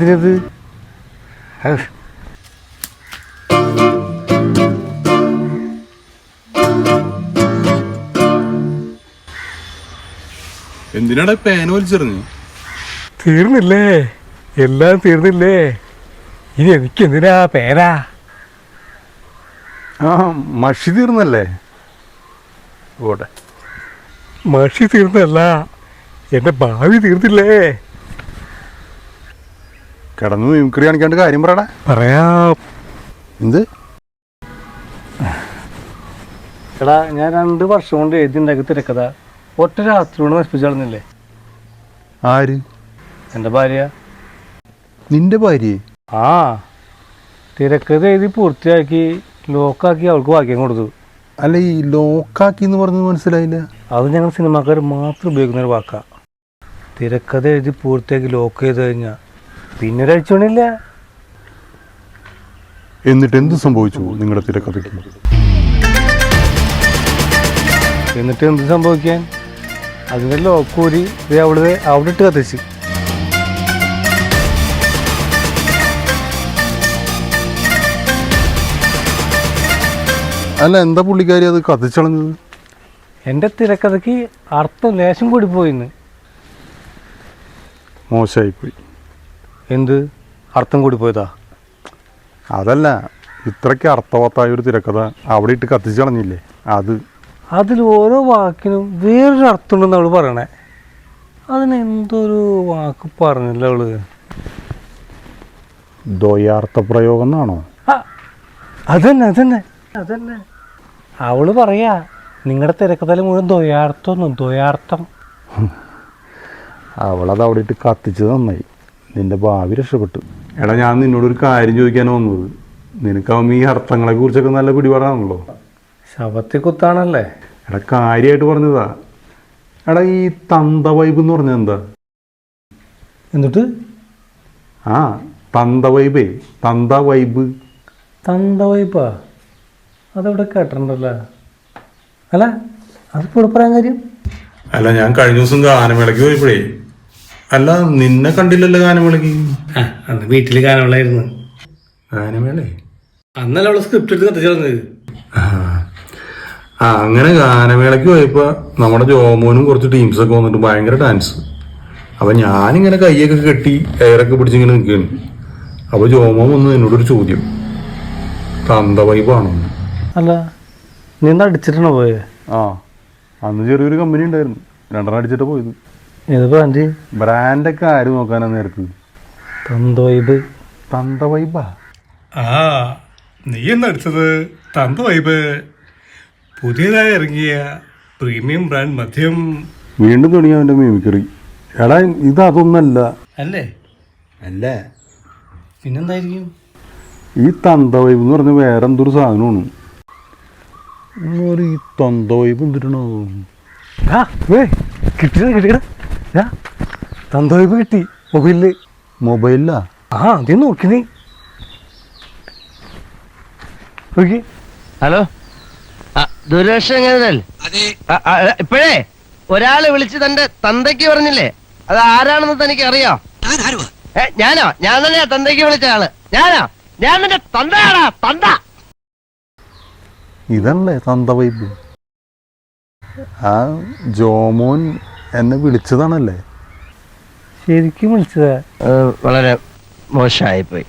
എന്തിനത്? എന്തിനാടാ പേന വലിച്ചെറിഞ്ഞു? തീർന്നില്ലേ? എല്ലാം തീർന്നില്ലേ? ഇനി എനിക്ക് എന്തിനാ പേന? ആ മഷി തീർന്നല്ലേ? ഓട്ടെ. മഷി തീർന്നല്ല, എന്റെ ഭാവി തീർന്നില്ലേ? കിടന്നു മിമിക്രി കാണിക്കാണ്ട് കാര്യം പറയടാ. പറയാം. എന്ത്? എടാ, ഞാൻ 2 വർഷം കൊണ്ട് എഴുതി ഉണ്ടാക്കി തിരക്കഥ ഒറ്റ രാത്രിയോട് നശിപ്പിച്ചു കളഞ്ഞില്ലേ? ആര്? എൻ്റെ ഭാര്യ. നിന്റെ ഭാര്യ? ആ, തിരക്കഥ എഴുതി പൂർത്തിയാക്കി ലോക്കാക്കി അവൾക്ക് വാക്യം കൊടുത്തു. അല്ല, ഈ ലോക്കാക്കി എന്ന് പറഞ്ഞത് മനസ്സിലായില്ല. അത് ഞങ്ങൾ സിനിമാക്കാർ മാത്രം ഉപയോഗിക്കുന്ന ഒരു വാക്കാണ്. തിരക്കഥ എഴുതി പൂർത്തിയാക്കി ലോക്ക് ചെയ്ത് കഴിഞ്ഞാൽ പിന്നെ ഒരഴിച്ചോണില്ല. എന്നിട്ട് എന്ത് സംഭവിച്ചു നിങ്ങളുടെ തിരക്കഥയ്ക്ക്? എന്നിട്ട് എന്ത് സംഭവിക്കാൻ? അതിൻ്റെ ലോക്കൂരി അവിടെ ഇട്ട് കത്തിച്ച്. അല്ല, എന്താ പുള്ളിക്കാരി അത് കത്തിച്ചളഞ്ഞത്? എൻ്റെ തിരക്കഥയ്ക്ക് അർത്ഥം ലേശം കൂടി പോയിന്ന്. മോശമായിപ്പോയി. എന്ത് അർത്ഥം കൂടി പോയതാ? അതല്ല, ഇത്രയ്ക്ക് അർത്ഥവത്തായ ഒരു തിരക്കഥ അവിടെ ഇട്ട് കത്തിച്ചളഞ്ഞില്ലേ? അതിൽ ഓരോ വാക്കിനും വേറൊരു അർത്ഥമുണ്ടെന്ന് അവള് പറയണേ. അതിനെന്തൊരു വാക്ക് പറഞ്ഞില്ല അവള്. ദ്വയാർത്ഥ പ്രയോഗം എന്നാണോ? അതന്നെ അവള് പറയാ, നിങ്ങളുടെ തിരക്കഥയിൽ മുഴുവൻ ദ്വയാർത്ഥം. അവളത് അവിടെ ഇട്ട് കത്തിച്ചത് നന്നായി. നിന്റെ ഭാവി രക്ഷപ്പെട്ടു. എടാ, ഞാൻ നിന്നോടൊരു കാര്യം ചോദിക്കാനാണ് വന്നത്. നിനക്കാവുമ്പോ ഈ അർത്ഥങ്ങളെ കുറിച്ചൊക്കെ നല്ല പിടിപാടാണല്ലോ. ശവത്തി കുത്താണല്ലേ? എടാ, കാര്യമായിട്ട് പറഞ്ഞതാ. എടാ, ഈ തന്ത വൈബ് എന്ന് പറഞ്ഞാൽ എന്താ? എന്നിട്ട്? ആ, തന്ത വൈബേ. തന്ത വൈബാ. അതവിടെ കേട്ടിട്ടുണ്ടല്ലോ. അല്ല, അതിപ്പോൾ ഇവിടെ പറയാൻ കാര്യം? അല്ല, ഞാൻ കഴിഞ്ഞ ദിവസം ഗാനമേളയ്ക്ക് പോയപ്പോഴേ. അല്ല, നിന്നെ കണ്ടില്ലല്ലോ ഗാനമേളയ്ക്ക്. അന്ന് വീട്ടിൽ ഗാനമേളായിരുന്നു. ഗാനമേളേ? അന്നല്ല അവള് സ്ക്രിപ്റ്റ് എടുത്ത് കത്തിച്ചത്. അങ്ങനെ ഗാനമേളയ്ക്ക് പോയപ്പോ നമ്മുടെ ജോമോനും കുറച്ച് ടീംസൊക്കെ വന്നിട്ട് ഭയങ്കര ഡാൻസ്. അപ്പൊ ഞാനിങ്ങനെ കൈയൊക്കെ കെട്ടി എയറൊക്കെ പിടിച്ചിങ്ങനെ നിൽക്കുകയാണ്. അപ്പൊ ജോമോൻ വന്ന് എന്നോടൊരു ചോദ്യം, തന്ത വൈബാണോ? അല്ല, നീ എന്താ അടിച്ചിട്ടാണോ പോയത്? ആ, അന്ന് ചെറിയൊരു കമ്പനി ഉണ്ടായിരുന്നു, 2 അടിച്ചിട്ട് പോയത്. ഏത് ബ്രാൻഡ്? ബ്രാൻഡൊക്കെ ആര് നോക്കാനാ നേരത്ത്? തന്ത വൈബാ. ആ, നീ എന്താ അടിച്ചത്? തന്ത വൈബ്. പുതിയതായി ഇറങ്ങിയ പ്രീമിയം ബ്രാൻഡ് മദ്യം. വീണ്ടും തുടങ്ങിയ അവൻ്റെ മിമിക്രി. എടാ, ഇത് അതൊന്നല്ല. അല്ലേ? അല്ല, പിന്നെന്തായിരിക്കും? ഈ തന്ത വൈബ് എന്ന് പറഞ്ഞ വേറെ എന്തൊരു സാധനമാണ്. ഈ തന്ത വൈബ് എന്തിട്ടാണോ? കിട്ടിയടാ, തന്ത വൈബ് കിട്ടി മൊബൈലിലാ. ആ, അതേ നോക്കി നീ. ഹലോ, ദുരക്ഷങ്ങൾ ഇപ്പോഴേ ഒരാള് വിളിച്ച് തന്റെ തന്തയ്ക്ക് പറഞ്ഞില്ലേ? അത് ആരാണെന്ന് തനിക്ക് അറിയോ? ഞാനോ? ഞാൻ തന്നെയാ തന്തയ്ക്ക് വിളിച്ച ആള്. ഞാൻ നിന്റെ തന്തയാടാ, തന്ത. ഇതല്ലേ തന്ത വൈബ്? ആ ജോമോൻ എന്നെ വിളിച്ചതാണല്ലേ? ശരിക്കും വിളിച്ചതാ. വളരെ മോശമായിപ്പോയി.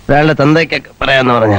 ഒരാളുടെ തന്തയ്ക്കൊക്കെ പറയാന്ന് പറഞ്ഞ